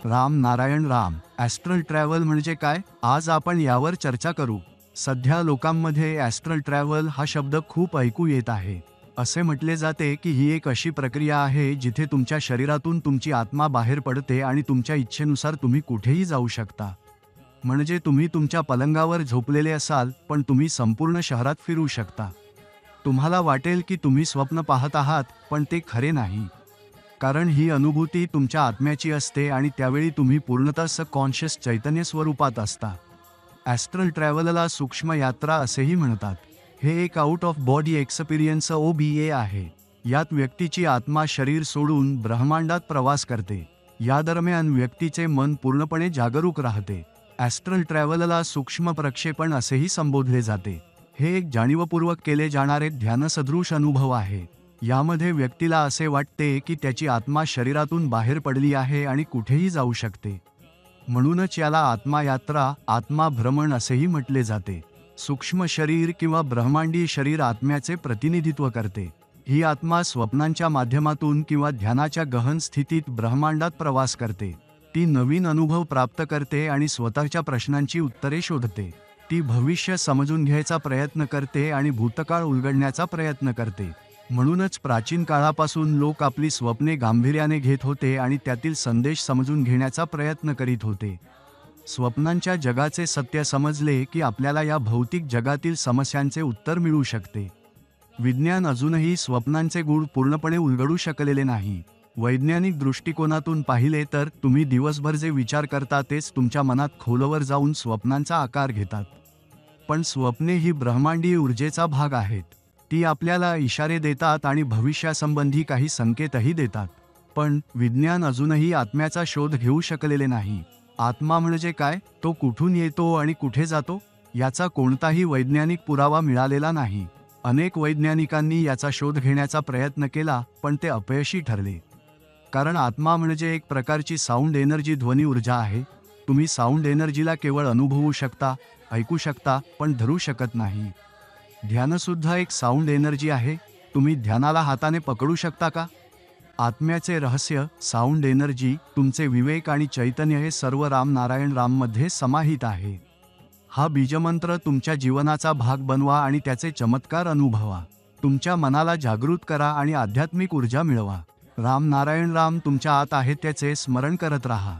Ram Narayan Ram. Astral travel म्हणजे काय? आज आपण यावर चर्चा करू. सध्या लोकांमध्ये ॲस्ट्रल ट्रॅव्हल हा शब्द खूप ऐकू येत आहे. असे म्हटले जाते की ही एक अशी प्रक्रिया आहे जिथे तुमच्या शरीरातून तुमची आत्मा बाहेर पडते आणि तुमच्या इच्छेनुसार तुम्ही कुठेही जाऊ शकता. म्हणजे तुम्ही तुमच्या पलंगावर झोपलेले असाल, पण तुम्ही संपूर्ण शहरात फिरू शकता. तुम्हाला वाटेल की तुम्ही स्वप्न पाहत आहात, पण ते खरे नाही. कारण ही अनुभूती तुमच्या आत्म्याची असते आणि त्यावेळी तुम्ही पूर्णतः सबकॉन्शियस चैतन्य स्वरूपात असता. ॲस्ट्रल ट्रॅव्हलला सूक्ष्म यात्रा असेही म्हणतात. हे एक out of body experience OBA आहे. यात व्यक्तीची आत्मा शरीर सोडून ब्रह्मांडात प्रवास करते. या दरम्यान व्यक्तीचे मन पूर्णपणे जागरूक राहते. ॲस्ट्रल ट्रॅव्हलला सूक्ष्म प्रक्षेपण असेही संबोधले जाते. हे एक जाणीवपूर्वक केले जाणारे ध्यानसदृश अनुभव आहे. यामध्ये व्यक्तीला असे वाटते की त्याची आत्मा शरीरातून बाहेर पडली आहे आणि कुठेही जाऊ शकते. म्हणूनच याला आत्मायात्रा, आत्माभ्रमण असेही म्हटले जाते. सूक्ष्म शरीर किंवा ब्रह्मांडीय शरीर आत्म्याचे प्रतिनिधित्व करते. ही आत्मा स्वप्नांच्या माध्यमातून किंवा ध्यानाच्या गहन स्थितीत ब्रह्मांडात प्रवास करते. ती नवीन अनुभव प्राप्त करते आणि स्वतःच्या प्रश्नांची उत्तरे शोधते. ती भविष्य समजून घ्यायचा प्रयत्न करते आणि भूतकाळ उलगडण्याचा प्रयत्न करते. म्हणूनच प्राचीन काळापासून लोक आपली स्वप्ने गांभीर्याने घेत होते आणि त्यातील संदेश समजून घेण्याचा प्रयत्न करीत होते. स्वप्नांच्या जगाचे सत्य समजले की आपल्याला या भौतिक जगातील समस्यांचे उत्तर मिळू शकते. विज्ञान अजूनही स्वप्नांचे गूढ पूर्णपणे उलगडू शकलेले नाही. वैज्ञानिक दृष्टिकोनातून पाहिले तर तुम्ही दिवसभर जे विचार करता तेच तुमच्या मनात खोलवर जाऊन स्वप्नांचा आकार घेतात. पण स्वप्ने ही ब्रह्मांडीय ऊर्जेचा भाग आहेत. ती आपल्याला इशारे देतात आणि भविष्यासंबंधी काही संकेतही देतात. पण विज्ञान अजूनही आत्म्याचा शोध घेऊ शकलेले नाही. आत्मा म्हणजे काय, तो कुठून येतो आणि कुठे जातो, याचा कोणताही वैज्ञानिक पुरावा मिळालेला नाही. अनेक वैज्ञानिकांनी याचा शोध घेण्याचा प्रयत्न केला, पण ते अपयशी ठरले. कारण आत्मा म्हणजे एक प्रकारची साऊंड एनर्जी, ध्वनी ऊर्जा आहे. तुम्ही साऊंड एनर्जीला केवळ अनुभवू शकता, ऐकू शकता, पण धरू शकत नाही. ध्यानसुद्धा एक साऊंड एनर्जी आहे. तुम्ही ध्यानाला हाताने पकडू शकता का? आत्म्याचे रहस्य, साऊंड एनर्जी, तुमचे विवेक आणि चैतन्य हे सर्व राम नारायण राममध्ये समाहित आहे. हा बीजमंत्र तुमच्या जीवनाचा भाग बनवा आणि त्याचे चमत्कार अनुभवा. तुमच्या मनाला जागृत करा आणि आध्यात्मिक ऊर्जा मिळवा. राम नारायण राम तुमच्या आत आहे, त्याचे स्मरण करत राहा.